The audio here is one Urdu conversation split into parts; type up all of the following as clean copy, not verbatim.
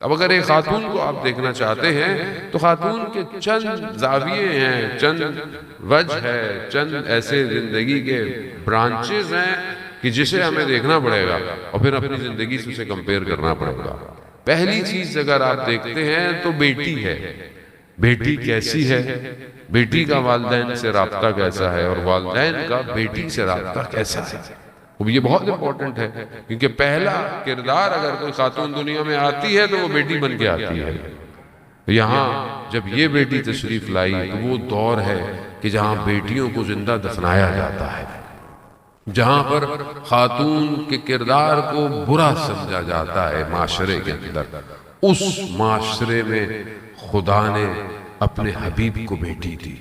اب اگر ایک خاتون کو آپ دیکھنا چاہتے ہیں تو خاتون کے چند زاویے ہیں، چند وجہ ہے، چند ایسے زندگی کے برانچز ہیں کہ جسے ہمیں دیکھنا پڑے گا اور پھر اپنی زندگی سے اسے کمپیئر کرنا پڑے گا۔ پہلی چیز اگر آپ دیکھتے ہیں تو بیٹی ہے۔ بیٹی کیسی ہے، بیٹی کا والدین سے رابطہ کیسا ہے اور والدین کا بیٹی سے رابطہ کیسا ہے، یہ بہت امپورٹنٹ ہے، کیونکہ پہلا کردار اگر کوئی خاتون دنیا میں آتی ہے تو وہ بیٹی بن کے آتی ہے۔ یہاں جب یہ بیٹی تشریف لائی تو وہ دور ہے کہ جہاں بیٹیوں کو زندہ دفنایا جاتا ہے، جہاں پر خاتون کے کردار کو برا سمجھا جاتا ہے معاشرے کے اندر۔ اس معاشرے میں خدا نے اپنے حبیب کو بیٹی دی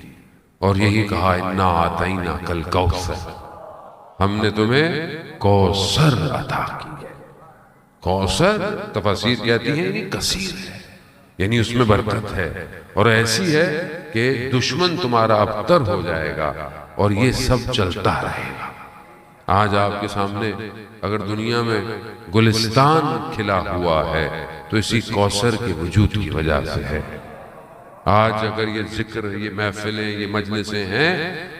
اور یہی کہا انا اعطیناک الکوثر، ہم نے تمہیں کوثر عطا کی ہے۔ کوثر تفاسیر کہتی ہیں یعنی کثیر ہے، یعنی اس میں برکت ہے اور ایسی ہے کہ دشمن تمہارا ابتر ہو جائے گا اور یہ سب چلتا رہے گا۔ آج آپ کے سامنے اگر دنیا میں گلستان کھلا ہوا ہے تو اسی کوثر کے وجود کی وجہ سے ہے۔ آج اگر یہ ذکر، یہ محفلیں، یہ مجلسیں ہیں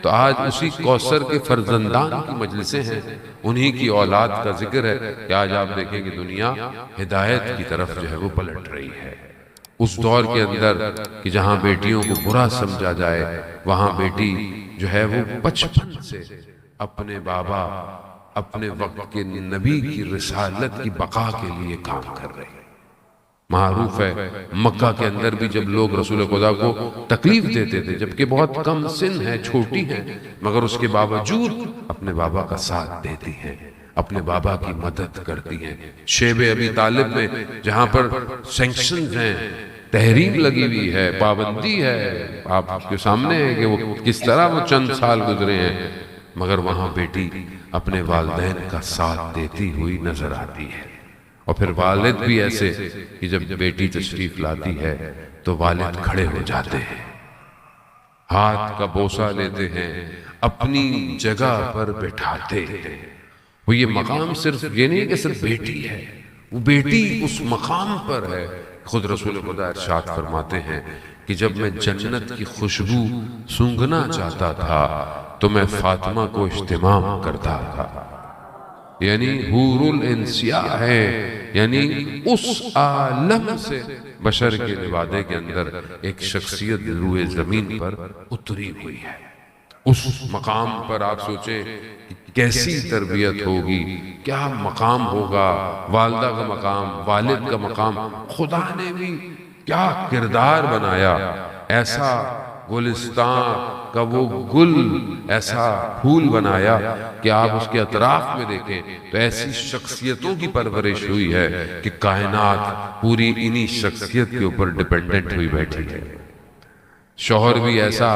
تو آج اسی کوثر کے فرزندان کی مجلسیں ہیں، انہی کی اولاد کا ذکر ہے کہ آج آپ دیکھیں کہ دنیا ہدایت کی طرف جو ہے وہ پلٹ رہی ہے۔ اس دور کے اندر کہ جہاں بیٹیوں کو برا سمجھا جائے، وہاں بیٹی جو ہے وہ بچپن سے اپنے بابا، اپنے وقت کے نبی کی رسالت کی بقا کے لیے کام کر رہی ہے۔ معروف ہے مکہ کے اندر بھی جب لوگ رسول خدا کو تکلیف دیتے تھے، جبکہ بہت کم سن ہے، چھوٹی ہیں، مگر اس کے باوجود اپنے بابا کا ساتھ دیتی ہیں، اپنے بابا کی مدد کرتی ہیں۔ شیب ابی طالب میں جہاں پر سینکشنز ہیں، تحریم لگی ہوئی ہے، پابندی ہے، آپ کے سامنے ہے کہ وہ کس طرح وہ چند سال گزرے ہیں، مگر وہاں بیٹی اپنے والدین کا ساتھ دیتی ہوئی نظر آتی ہے۔ اور پھر والد بھی ایسے کہ جب بیٹی تشریف لاتی ہے تو والد کھڑے ہو جاتے ہیں، ہاتھ کا بوسہ لیتے ہیں، اپنی جگہ پر بٹھاتے ہیں۔ وہ یہ مقام صرف یہ نہیں کہ صرف بیٹی ہے، وہ بیٹی اس مقام پر ہے۔ خود رسول خدا ارشاد فرماتے ہیں کہ جب میں جنت کی خوشبو سونگھنا چاہتا تھا تو میں فاطمہ کو اہتمام کرتا تھا، یعنی حور الانسیاء ہے، یعنی اس عالم سے بشر کے لبادے کے اندر ایک شخصیت روئے زمین پر اتری ہوئی ہے۔ اس مقام پر آپ سوچیں کیسی تربیت ہوگی، کیا مقام ہوگا، والدہ کا مقام، والد کا مقام۔ خدا نے بھی کیا کردار بنایا، ایسا گلستان کا وہ گل، ایسا پھول بنایا کہ آپ اس کے اطراف میں دیکھیں تو ایسی شخصیتوں کی پرورش ہوئی ہے کہ کائنات پوری انہی شخصیت کے اوپر ڈیپینڈنٹ ہوئی بیٹھی ہے۔ شوہر بھی ایسا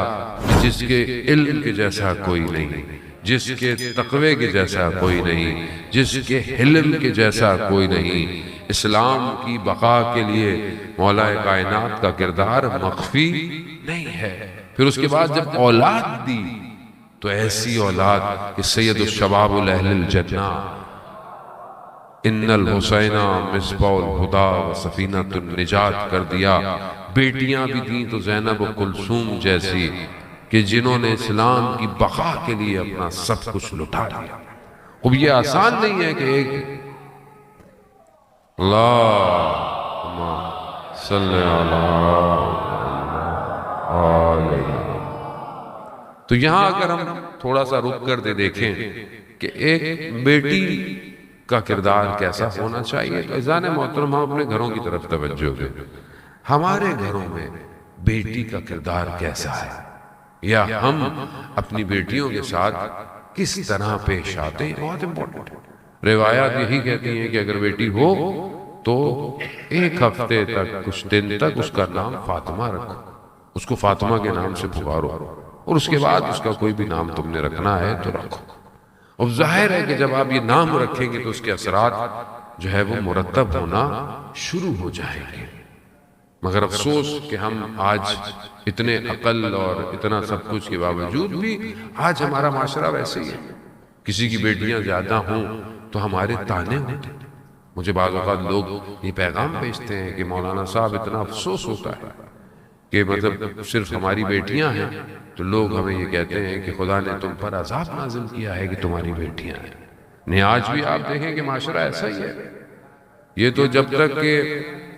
جس کے علم کے جیسا کوئی نہیں، جس کے تقوی کے جیسا کوئی نہیں، جس کے حلم کے جیسا کوئی نہیں۔ اسلام کی بقا کے لیے مولا کائنات کا کردار مخفی نہیں ہے۔ پھر اس کے بعد جب اولاد دی تو ایسی اولاد کہ سید الشباب اہل الجنہ، ان الحسین مصباح الہدی و سفینۃ النجات کر دیا۔ بیٹیاں بھی دیں تو زینب و کلثوم جیسی کہ جنہوں نے اسلام کی بقا کے لیے اپنا سب کچھ لٹا دیا۔ اب یہ آسان نہیں ہے کہ ایک اللہم صلی علیہ۔ تو یہاں اگر ہم تھوڑا سا رک کر دے دیکھیں کہ ایک بیٹی کا کردار کیسا ہونا چاہیے تو عزیزان محترم ہم اپنے گھروں کی طرف توجہ دیں۔ ہمارے گھروں میں بیٹی کا کردار کیسا ہے، یا ہم اپنی بیٹیوں کے ساتھ کس طرح پیش آتے ہیں، بہت امپورٹنٹ ہے۔ روایات یہی کہتی ہیں کہ اگر بیٹی ہو تو ایک ہفتے تک، کچھ دن تک اس کا نام فاطمہ رکھو، اس کو فاطمہ کے نام سے پکارو، اور اس کے بعد اس کا کوئی بھی نام تم نے رکھنا ہے تو رکھو۔ اب ظاہر ہے کہ جب آپ یہ نام رکھیں گے تو اس کے اثرات جو ہے وہ مرتب ہونا شروع ہو جائیں گے۔ مگر افسوس کہ ہم آج اتنے عقل اور اتنا سب کچھ کے باوجود بھی آج ہمارا معاشرہ ویسے ہی ہے۔ کسی کی بیٹیاں زیادہ ہوں تو ہمارے تانے ہوتے ہیں، مجھے بعض اوقات لوگ یہ پیغام بھیجتے ہیں کہ مولانا صاحب اتنا افسوس ہوتا ہے کہ مطلب صرف ہماری بیٹیاں ہیں تو لوگ ہمیں یہ کہتے ہیں کہ خدا نے تم پر عذاب نازل کیا ہے کہ تمہاری بیٹیاں ہیں. نہیں، آج بھی آپ دیکھیں کہ معاشرہ ایسا ہی ہے. یہ تو جب تک کہ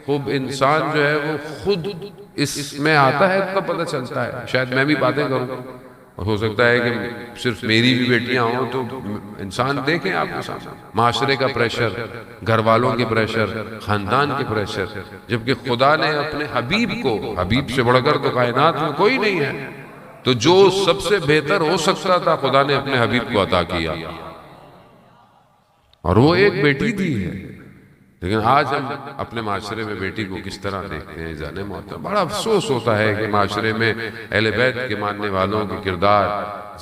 خوب انسان جو ہے وہ خود اس میں آتا ہے تب پتہ چلتا ہے. شاید میں بھی باتیں کروں، ہو سکتا ہے کہ صرف میری بھی بیٹیاں ہوں تو انسان دیکھیں آپ کے سامنے معاشرے کا پریشر، گھر والوں کے پریشر، خاندان کے پریشر، جبکہ خدا نے اپنے حبیب کو، حبیب سے بڑھ کر تو کائنات میں کوئی نہیں ہے، تو جو سب سے بہتر ہو سکتا تھا خدا نے اپنے حبیب کو عطا کیا، اور وہ ایک بیٹی دی ہے. لیکن آج ہم اپنے معاشرے میں بیٹی کو کس طرح دیکھتے ہیں جانے محترم. بڑا افسوس ہوتا ہے کہ معاشرے میں اہل بیت کے ماننے والوں کے کردار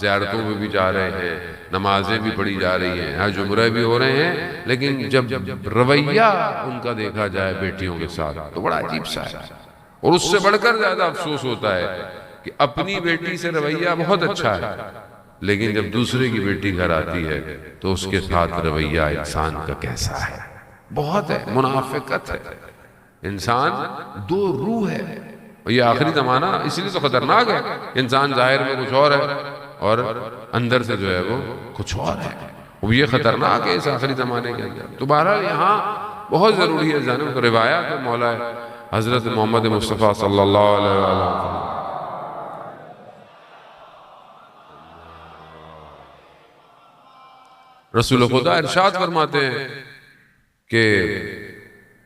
زیارتوں میں بھی جا رہے ہیں، نمازیں بھی پڑھی جا رہی ہیں، حج عمرہ بھی ہو رہے ہیں، لیکن جب رویہ ان کا دیکھا جائے بیٹیوں کے ساتھ تو بڑا عجیب سا ہے. اور اس سے بڑھ کر زیادہ افسوس ہوتا ہے کہ اپنی بیٹی سے رویہ بہت اچھا ہے، لیکن جب دوسرے کی بیٹی گھر آتی ہے تو اس کے ساتھ رویہ انسان کا کیسا ہے. بہت ہے، منافقت ہے. انسان دو روح ہے، اور یہ آخری زمانہ اس لیے تو خطرناک ہے. انسان ظاہر میں کچھ اور ہے اور اندر سے جو ہے وہ کچھ اور ہے. وہ یہ خطرناک ہے اس آخری زمانے کے اندر. تو بہرحال یہاں بہت ضروری ہے جانب روایات مولا حضرت محمد مصطفیٰ صلی اللہ علیہ وسلم. رسول خدا ارشاد فرماتے ہیں کہ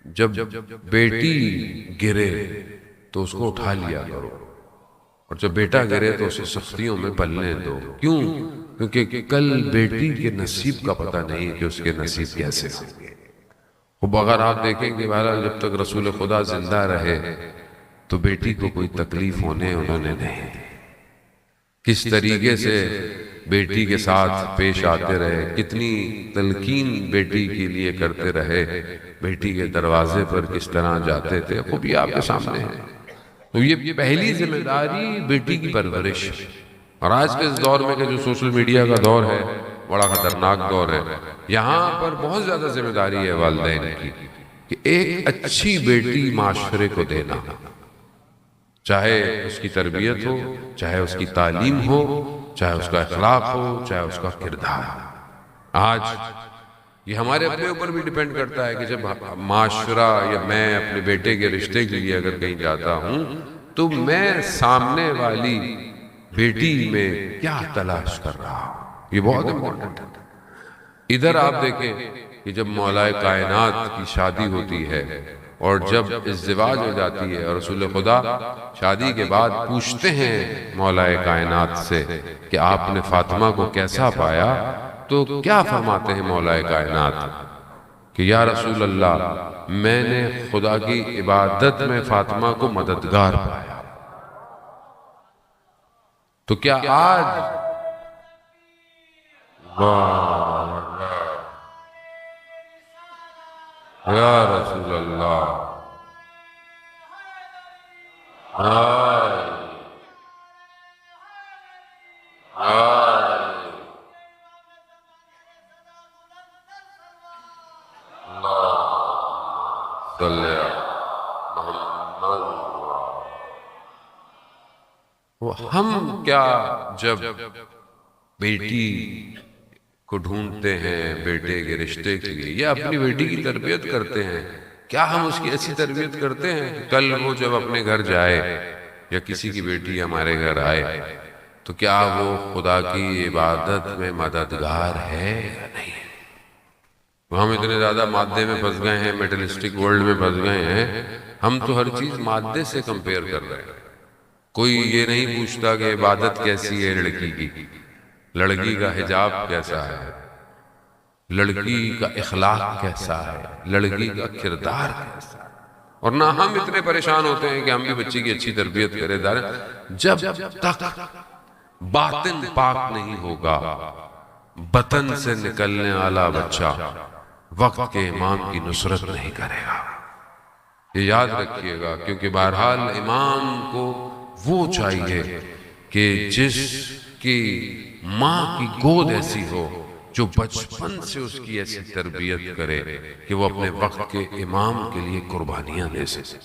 جب بیٹی گرے تو اس کو اٹھا لیا کرو، اور جب بیٹا گرے تو اسے سختیوں میں پلنے دو. کیوں؟ کیونکہ کل بیٹی کے نصیب کا پتہ نہیں کہ اس کے نصیب کیسے ہوں گے. اب اگر آپ دیکھیں کہ بہرحال جب تک رسول خدا زندہ رہے تو بیٹی کو کوئی تکلیف ہونے انہوں نے نہیں دی. کس طریقے سے بیٹی کے ساتھ پیش آتے رہے، کتنی تلقین بیٹی کے لیے کرتے رہے، بیٹی کے دروازے پر کس طرح جاتے تھے، خوب یہ آپ کے سامنے ہے. تو یہ پہلی ذمہ داری بیٹی کی پرورش. اور آج کے اس دور میں کہ جو سوشل میڈیا کا دور ہے، بڑا خطرناک دور ہے، یہاں پر بہت زیادہ ذمہ داری ہے والدین کی کہ ایک اچھی بیٹی معاشرے کو دینا، چاہے اس کی تربیت ہو، چاہے اس کی تعلیم ہو، چاہے اس کا اخلاق ہو، چاہے اس کا کردار. آج یہ ہمارے اپنے اوپر بھی ڈیپینڈ کرتا ہے کہ جب معاشرہ یا میں اپنے بیٹے کے رشتے کے لیے اگر کہیں جاتا ہوں تو میں سامنے والی بیٹی میں کیا تلاش کر رہا ہوں. یہ بہت امپورٹنٹ ہے. ادھر آپ دیکھیں کہ جب مولا کائنات کی شادی ہوتی ہے اور جب ازدواج ہو جاتی ہے اور رسول خدا شادی کے بعد پوچھتے ہیں مولا کائنات سے کہ آپ نے فاطمہ کو کیسا پایا، تو کیا فرماتے ہیں مولا کائنات کہ یا رسول اللہ میں نے خدا کی عبادت میں فاطمہ کو مددگار پایا. تو کیا آج یا رسول اللہ ہم کیا جب بیٹی کو ڈھونڈتے ہیں بیٹے کے رشتے کے لیے یا اپنی بیٹی کی تربیت کرتے ہیں، کیا ہم اس کی ایسی تربیت کرتے ہیں کہ کل وہ جب اپنے گھر جائے یا کسی کی بیٹی ہمارے گھر آئے تو کیا وہ خدا کی عبادت میں مددگار ہے یا نہیں؟ ہم اتنے زیادہ مادے میں پھنس گئے ہیں، میٹلسٹک ورلڈ میں پھنس گئے ہیں، ہم تو ہر چیز مادے سے کمپیئر کر رہے ہیں. کوئی یہ نہیں پوچھتا کہ عبادت کیسی ہے لڑکی کی، لڑکی کا حجاب کیسا ہے، لڑکی کا اخلاق کیسا ہے، لڑکی کا کردار کیسا ہے. اور نہ ہم اتنے پریشان ہوتے ہیں کہ ہم بھی بچی کی اچھی تربیت کریں. جب تک باطن پاک نہیں ہوگا بطن سے نکلنے والا بچہ وقت کے امام کی نصرت نہیں کرے گا. یہ یاد رکھیے گا، کیونکہ بہرحال امام کو وہ چاہیے کہ جس کی ماں کی گود ایسی ہو جو بچپن سے اس کی ایسی تربیت کرے کہ وہ اپنے وقت کے امام کے لیے قربانیاں دے سکے.